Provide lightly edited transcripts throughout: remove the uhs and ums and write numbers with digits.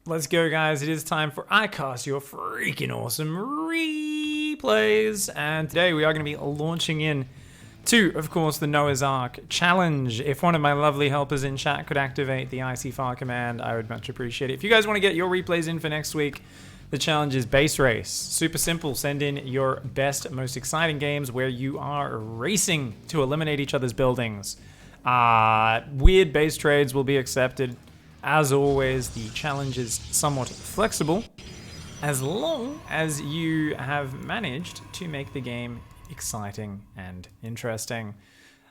Let's go, guys. It is time for ICYFAR, your freaking awesome replays. And today we are going to be launching in to, of course, the Noah's Ark challenge. If one of my lovely helpers in chat could activate the ICYFAR command, I would much appreciate it. If you guys want to get your replays in for next week, the challenge is base race. Super simple. Send in your best, most exciting games where you are racing to eliminate each other's buildings. Weird base trades will be accepted. As always, the challenge is somewhat flexible, as long as you have managed to make the game exciting and interesting.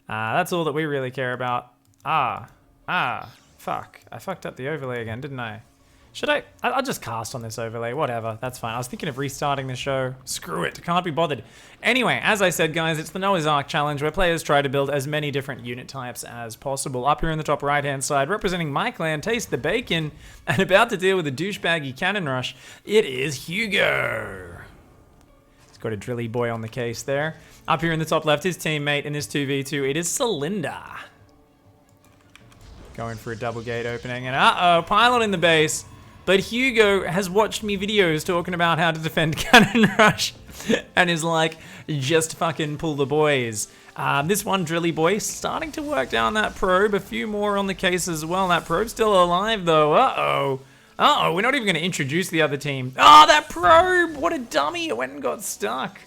That's all that we really care about. Fuck. I fucked up the overlay again, didn't I? Should I? I'll just cast on this overlay, whatever, that's fine. I was thinking of restarting the show. Screw it, can't be bothered. Anyway, as I said, guys, it's the Noah's Ark challenge where players try to build as many different unit types as possible. Up here in the top right-hand side, representing my clan, Taste the Bacon, and about to deal with a douchebaggy cannon rush, it is Hugo. He's got a drilly boy on the case there. Up here in the top left, his teammate in this 2v2, it is Cylinder. Going for a double gate opening, and uh-oh, pylon in the base. But Hugo has watched me videos talking about how to defend cannon rush and is like, just fucking pull the boys. This one drilly boy starting to work down that probe. A few more on the case as well. That probe's still alive though. Uh-oh. Uh-oh, we're not even going to introduce the other team. Oh, that probe! What a dummy. It went and got stuck.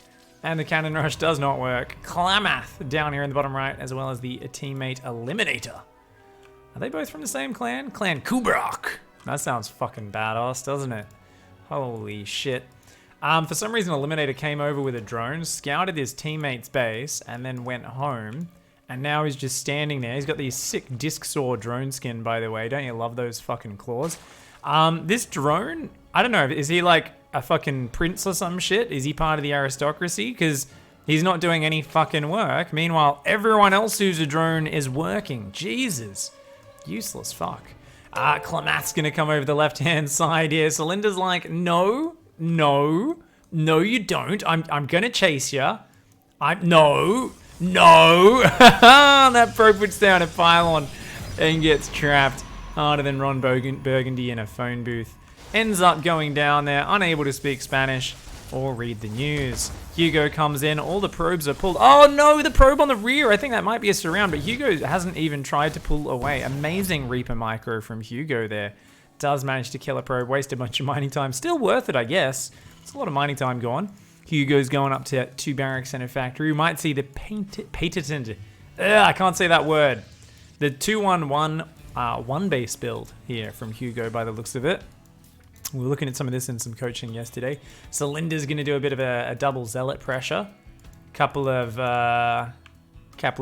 And the cannon rush does not work. Klamath down here in the bottom right, as well as the teammate Eliminator. Are they both from the same clan? Clan Kubrak. That sounds fucking badass, doesn't it? Holy shit. For some reason, Eliminator came over with a drone, scouted his teammate's base, and then went home. And now he's just standing there. He's got these sick disc saw drone skin, by the way. Don't you love those fucking claws? This drone, I don't know, is he like a fucking prince or some shit? Is he part of the aristocracy? Because he's not doing any fucking work. Meanwhile, everyone else who's a drone is working. Jesus. Useless fuck. Klamath's gonna come over the left-hand side here. Cylinder's like, no, you don't. I'm gonna chase ya. No. That probe puts down a pylon and gets trapped harder than Ron Burgundy in a phone booth. Ends up going down there, unable to speak Spanish or read the news. Hugo comes in, all the probes are pulled. Oh no, the probe on the rear. I think that might be a surround, but Hugo hasn't even tried to pull away. Amazing Reaper micro from Hugo there. Does manage to kill a probe, waste a bunch of mining time. Still worth it, I guess. It's a lot of mining time gone. Hugo's going up to 2 barracks and a factory. We might see the patented, I can't say that word. The 2-1-1 one base build here from Hugo by the looks of it. We were looking at some of this in some coaching yesterday. Cylinder's going to do a bit of a double zealot pressure. Couple of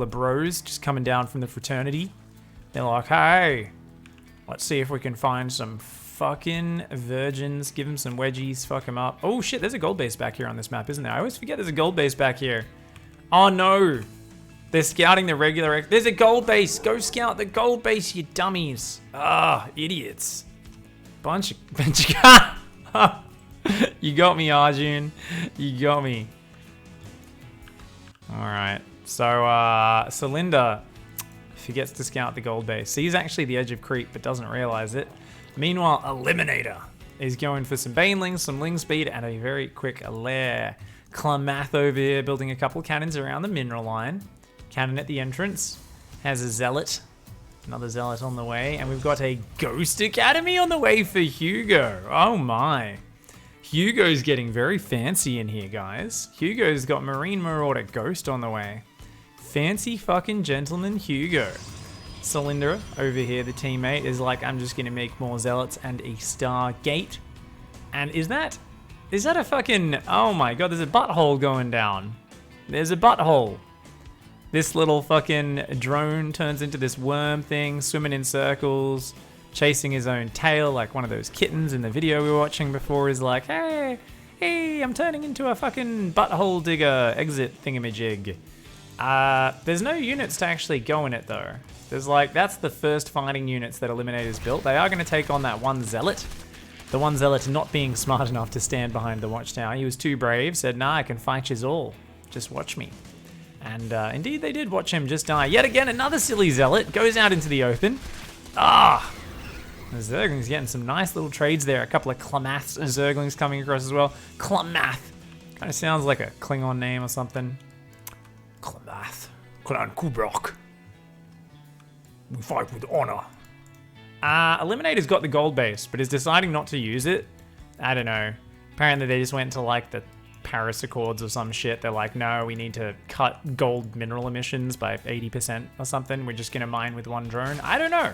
bros just coming down from the fraternity. They're like, hey, let's see if we can find some fucking virgins. Give them some wedgies, fuck them up. Oh shit, there's a gold base back here on this map, isn't there? I always forget there's a gold base back here. Oh no. They're scouting the regular... There's a gold base. Go scout the gold base, you dummies. Ah, idiots. Bunch of You got me, Arjun. You got me. Alright. So, Cylinder forgets to scout the gold base. Sees actually the edge of creep, but doesn't realize it. Meanwhile, Eliminator is going for some banelings, some ling speed, and a very quick lair. Klamath over here building a couple cannons around the mineral line. Cannon at the entrance. Has a zealot. Another zealot on the way, and we've got a Ghost Academy on the way for Hugo. Oh my. Hugo's getting very fancy in here, guys. Hugo's got Marine Marauder Ghost on the way. Fancy fucking gentleman Hugo. Cylinder over here, the teammate, is like, I'm just gonna make more zealots and a Stargate. And is that a fucking, oh my god, there's a butthole going down. There's a butthole. This little fucking drone turns into this worm thing, swimming in circles, chasing his own tail like one of those kittens in the video we were watching before. Is like, hey, I'm turning into a fucking butthole digger exit thingamajig. There's no units to actually go in it though. There's like, that's the first fighting units that Eliminator's built. They are going to take on that one zealot. The one zealot not being smart enough to stand behind the watchtower. He was too brave, said, nah, I can fight yous all. Just watch me. And indeed they did watch him just die. Yet again, another silly zealot goes out into the open. Ah! The Zerglings getting some nice little trades there. A couple of Klamath Zerglings coming across as well. Klamath. Kind of sounds like a Klingon name or something. Klamath. Clan Kubrok. We fight with honor. Eliminator's got the gold base, but is deciding not to use it. I don't know. Apparently they just went to like the Paris Accords or some shit. They're like, no, we need to cut gold mineral emissions by 80% or something. We're just going to mine with one drone. I don't know.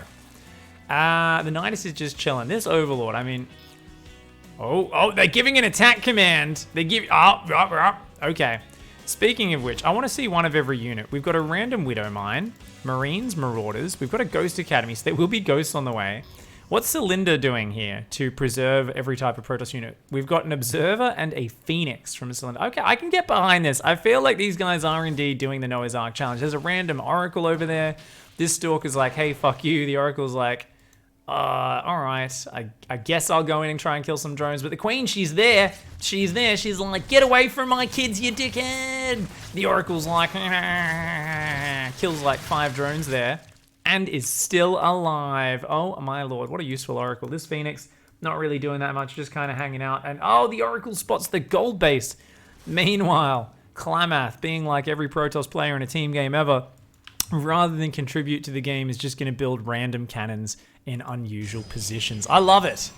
The Nidus is just chilling. This Overlord, I mean... Oh, they're giving an attack command. They give... Okay. Speaking of which, I want to see one of every unit. We've got a random Widow Mine, Marines, Marauders. We've got a Ghost Academy, so there will be ghosts on the way. What's Cylinder doing here to preserve every type of Protoss unit? We've got an Observer and a Phoenix from Cylinder. Okay, I can get behind this. I feel like these guys are indeed doing the Noah's Ark challenge. There's a random Oracle over there. This Stalker's like, hey, fuck you. The Oracle's like, all right, I guess I'll go in and try and kill some drones. But the Queen, she's there. She's there. She's like, get away from my kids, you dickhead. The Oracle's like, kills like 5 drones there. And is still alive. Oh my lord, what a useful Oracle. This Phoenix, not really doing that much, just kind of hanging out. And oh, the Oracle spots the gold base. Meanwhile, Klamath, being like every Protoss player in a team game ever, rather than contribute to the game, is just going to build random cannons in unusual positions. I love it.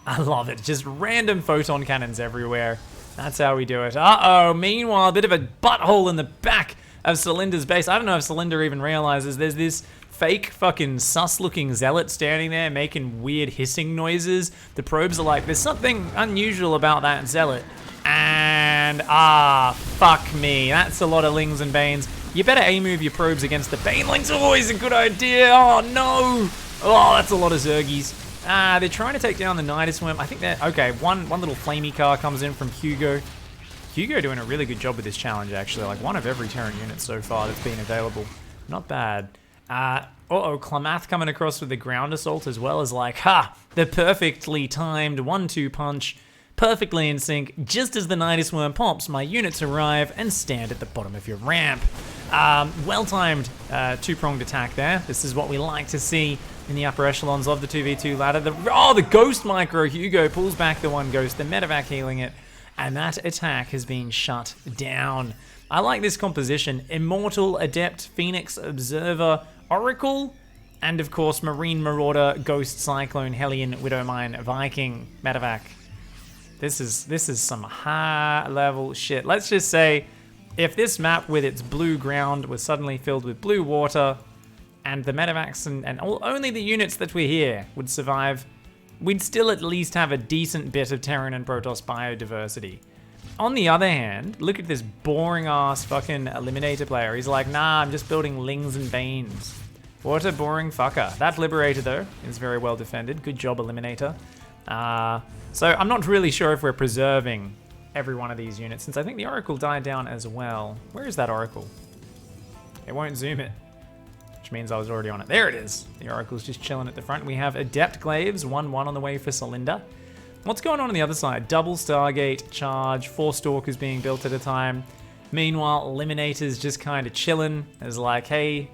I love it. Just random photon cannons everywhere. That's how we do it. Uh-oh, meanwhile, a bit of a butthole in the back of Cylinder's base. I don't know if Cylinder even realizes there's this fake fucking sus-looking zealot standing there making weird hissing noises. The probes are like, there's something unusual about that zealot. And, fuck me. That's a lot of lings and banes. You better A-move your probes against the banelings. Always a good idea. Oh, no. Oh, that's a lot of Zergies. They're trying to take down the Nidus Worm. I think they're... Okay, one little flamey car comes in from Hugo. Hugo doing a really good job with this challenge, actually. Like, one of every Terran unit so far that's been available. Not bad. Klamath coming across with the ground assault as well as like, the perfectly timed 1-2 punch, perfectly in sync. Just as the Nidus Worm pops, my units arrive and stand at the bottom of your ramp. Well-timed 2-pronged attack there. This is what we like to see in the upper echelons of the 2v2 ladder. The Ghost Micro. Hugo pulls back the one Ghost, the medevac healing it, and that attack has been shut down. I like this composition. Immortal, Adept, Phoenix, Observer, Oracle, and of course Marine, Marauder, Ghost, Cyclone, Hellion, Widowmine, Viking, Medevac. This is some high level shit. Let's just say if this map with its blue ground was suddenly filled with blue water and the Medevacs and only the units that were here would survive, we'd still at least have a decent bit of Terran and Protoss biodiversity. On the other hand, look at this boring ass fucking Eliminator player. He's like, nah, I'm just building lings and banes. What a boring fucker. That Liberator, though, is very well defended. Good job, Eliminator. So I'm not really sure if we're preserving every one of these units, since I think the Oracle died down as well. Where is that Oracle? It won't zoom it, which means I was already on it. There it is. The Oracle's just chilling at the front. We have Adept Glaives, 1-1 on the way for Cylinder. What's going on the other side? Double Stargate, charge, 4 Stalkers being built at a time. Meanwhile, Eliminator's just kind of chilling. It's like, hey,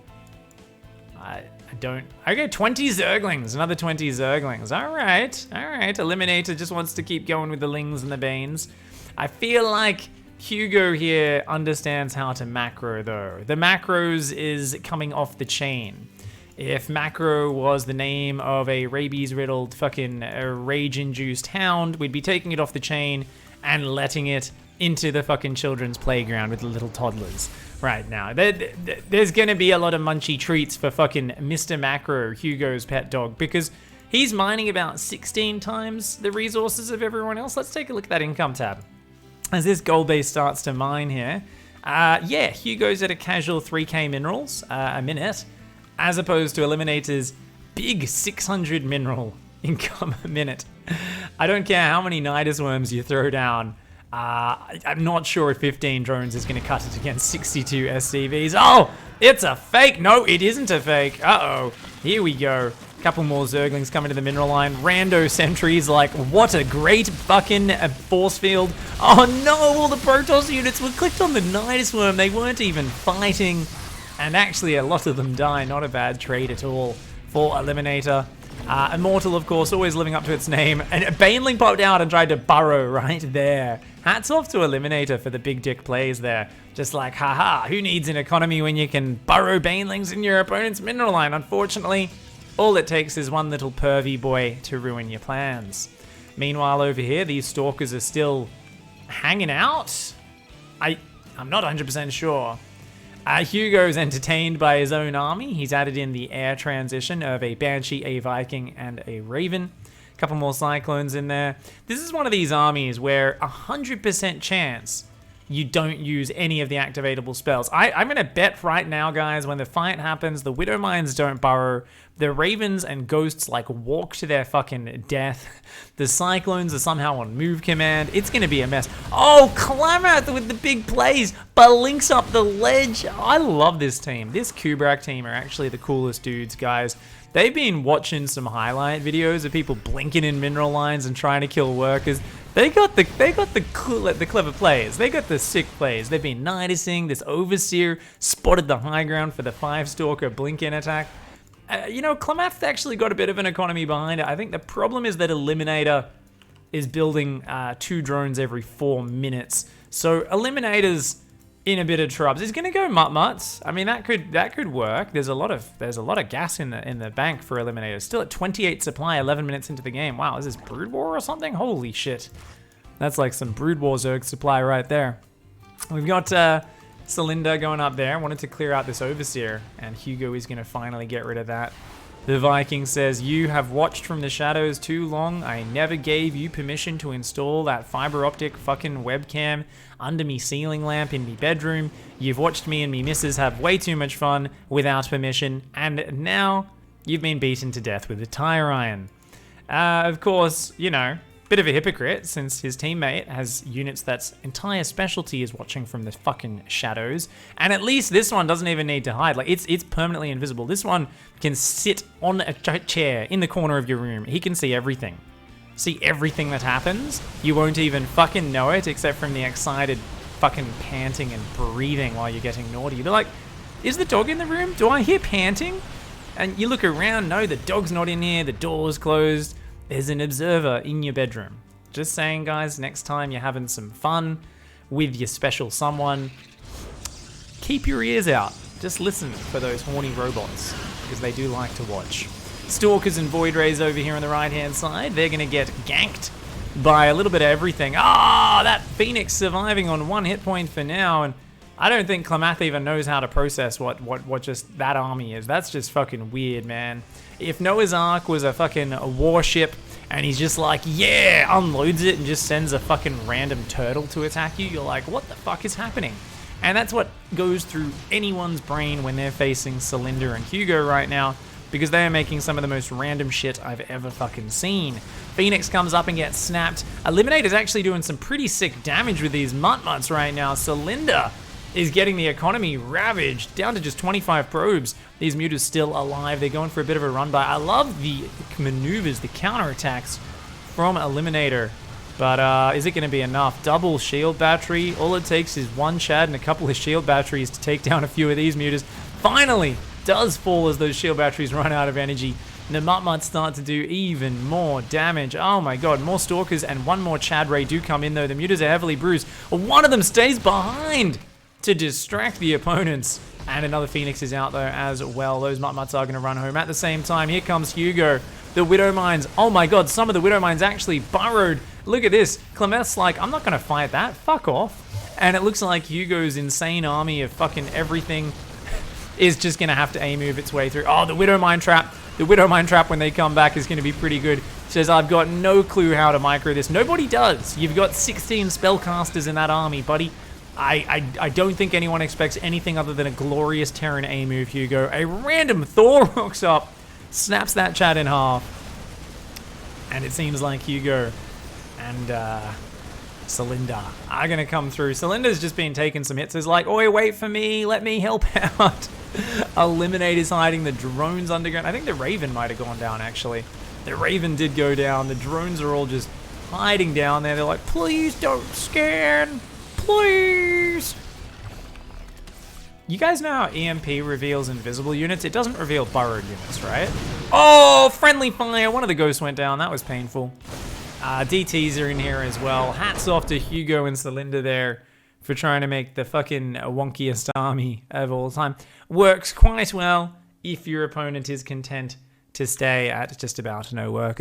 okay, 20 Zerglings, another 20 Zerglings. All right. Eliminator just wants to keep going with the lings and the banes. I feel like Hugo here understands how to macro, though. The macros is coming off the chain. If macro was the name of a rabies-riddled fucking rage-induced hound, we'd be taking it off the chain and letting it into the fucking children's playground with the little toddlers right now. There's gonna be a lot of munchy treats for fucking Mr. Macro, Hugo's pet dog, because he's mining about 16 times the resources of everyone else. Let's take a look at that income tab. As this gold base starts to mine here, yeah, Hugo's at a casual 3k minerals a minute, as opposed to Eliminator's big 600 mineral income a minute. I don't care how many Nidus Worms you throw down. I'm not sure if 15 drones is going to cut it against 62 SCVs. Oh, it's a fake. No, it isn't a fake. Uh-oh. Here we go. Couple more Zerglings coming to the mineral line. Rando sentries like, what a great fucking force field. Oh no, all the Protoss units were clicked on the Nidus Worm. They weren't even fighting. And actually, a lot of them die. Not a bad trade at all for Eliminator. Immortal, of course, always living up to its name. And Baneling popped out and tried to burrow right there. Hats off to Eliminator for the big dick plays there. Just like, haha, who needs an economy when you can burrow Banelings in your opponent's mineral line? Unfortunately, all it takes is one little pervy boy to ruin your plans. Meanwhile, over here, these Stalkers are still hanging out. I'm not 100% sure. Hugo's entertained by his own army. He's added in the air transition of a Banshee, a Viking, and a Raven. A couple more Cyclones in there. This is one of these armies where 100% chance you don't use any of the activatable spells. I'm going to bet right now, guys, when the fight happens, the Widow Mines don't burrow. The Ravens and Ghosts, like, walk to their fucking death. The Cyclones are somehow on move command. It's going to be a mess. Oh, Klamath with the big plays, but links up the ledge. I love this team. This Kubrak team are actually the coolest dudes, guys. They've been watching some highlight videos of people blinking in mineral lines and trying to kill workers. They got the clever plays. They got the sick plays. They've been noticing this Overseer spotted the high ground for the 5-stalker blink-in attack. You know, Klamath actually got a bit of an economy behind it. I think the problem is that Eliminator is building 2 drones every 4 minutes. So Eliminator's in a bit of trouble. He's gonna go Mutt-Mutts. I mean, that could work. There's a lot of gas in the bank for Eliminator. Still at 28 supply, 11 minutes into the game. Wow, is this Brood War or something? Holy shit. That's like some Brood War Zerg supply right there. We've got Cylinder going up there. Wanted to clear out this Overseer, and Hugo is gonna finally get rid of that. The Viking says, "You have watched from the shadows too long. I never gave you permission to install that fiber optic fucking webcam under me ceiling lamp in me bedroom. You've watched me and me missus have way too much fun without permission, and now you've been beaten to death with a tire iron." Of course, you know, bit of a hypocrite since his teammate has units that's entire specialty is watching from the fucking shadows. And at least this one doesn't even need to hide. Like, it's permanently invisible. This one can sit on a chair in the corner of your room. He can see everything. See everything that happens. You won't even fucking know it except from the excited fucking panting and breathing while you're getting naughty. You're like, is the dog in the room? Do I hear panting? And you look around, no, the dog's not in here, the door's closed. There's an observer in your bedroom. Just saying, guys, next time you're having some fun with your special someone, keep your ears out. Just listen for those horny robots, because they do like to watch. Stalkers and Void Rays over here on the right-hand side. They're going to get ganked by a little bit of everything. Ah, that Phoenix surviving on 1 hit point for now, and I don't think Klamath even knows how to process what just that army is. That's just fucking weird, man. If Noah's Ark was a fucking warship and he's just like, yeah, unloads it and just sends a fucking random turtle to attack you, you're like, what the fuck is happening? And that's what goes through anyone's brain when they're facing Cylinder and Hugo right now, because they are making some of the most random shit I've ever fucking seen. Phoenix comes up and gets snapped. Eliminator's actually doing some pretty sick damage with these Mutt-Mutts right now. Cylinder is getting the economy ravaged, down to just 25 probes. These Mutas still alive. They're going for a bit of a run by. I love the maneuvers, the counterattacks from Eliminator. But is it going to be enough? Double shield battery. All it takes is one Chad and a couple of shield batteries to take down a few of these Mutas. Finally does fall as those shield batteries run out of energy. The Mutt-Mutts start to do even more damage. Oh my god, more Stalkers and one more Chad Ray do come in though. The Mutas are heavily bruised. One of them stays behind to distract the opponents. And another Phoenix is out there as well. Those Mutt-Mutts are going to run home. At the same time, here comes Hugo. The Widow Mines. Oh my god, some of the Widow Mines actually burrowed. Look at this. Klamath's like, I'm not going to fight that. Fuck off. And it looks like Hugo's insane army of fucking everything is just going to have to A-move its way through. Oh, the Widow Mine Trap. The Widow Mine Trap, when they come back, is going to be pretty good. Says, I've got no clue how to micro this. Nobody does. You've got 16 spellcasters in that army, buddy. I don't think anyone expects anything other than a glorious Terran A-move, Hugo. A random Thor rocks up, snaps that chat in half. And it seems like Hugo and Cylinder are going to come through. Cylinder's just been taking some hits. It's like, oi, wait for me. Let me help out. Eliminate is hiding. The drones underground. I think the Raven might have gone down, actually. The Raven did go down. The drones are all just hiding down there. They're like, please don't scan. Please. You guys know how EMP reveals invisible units? It doesn't reveal burrowed units, right? Oh, friendly fire. One of the ghosts went down. That was painful. DTs are in here as well. Hats off to Hugo and Celinda there for trying to make the fucking wonkiest army of all time. Works quite well if your opponent is content to stay at just about no workers.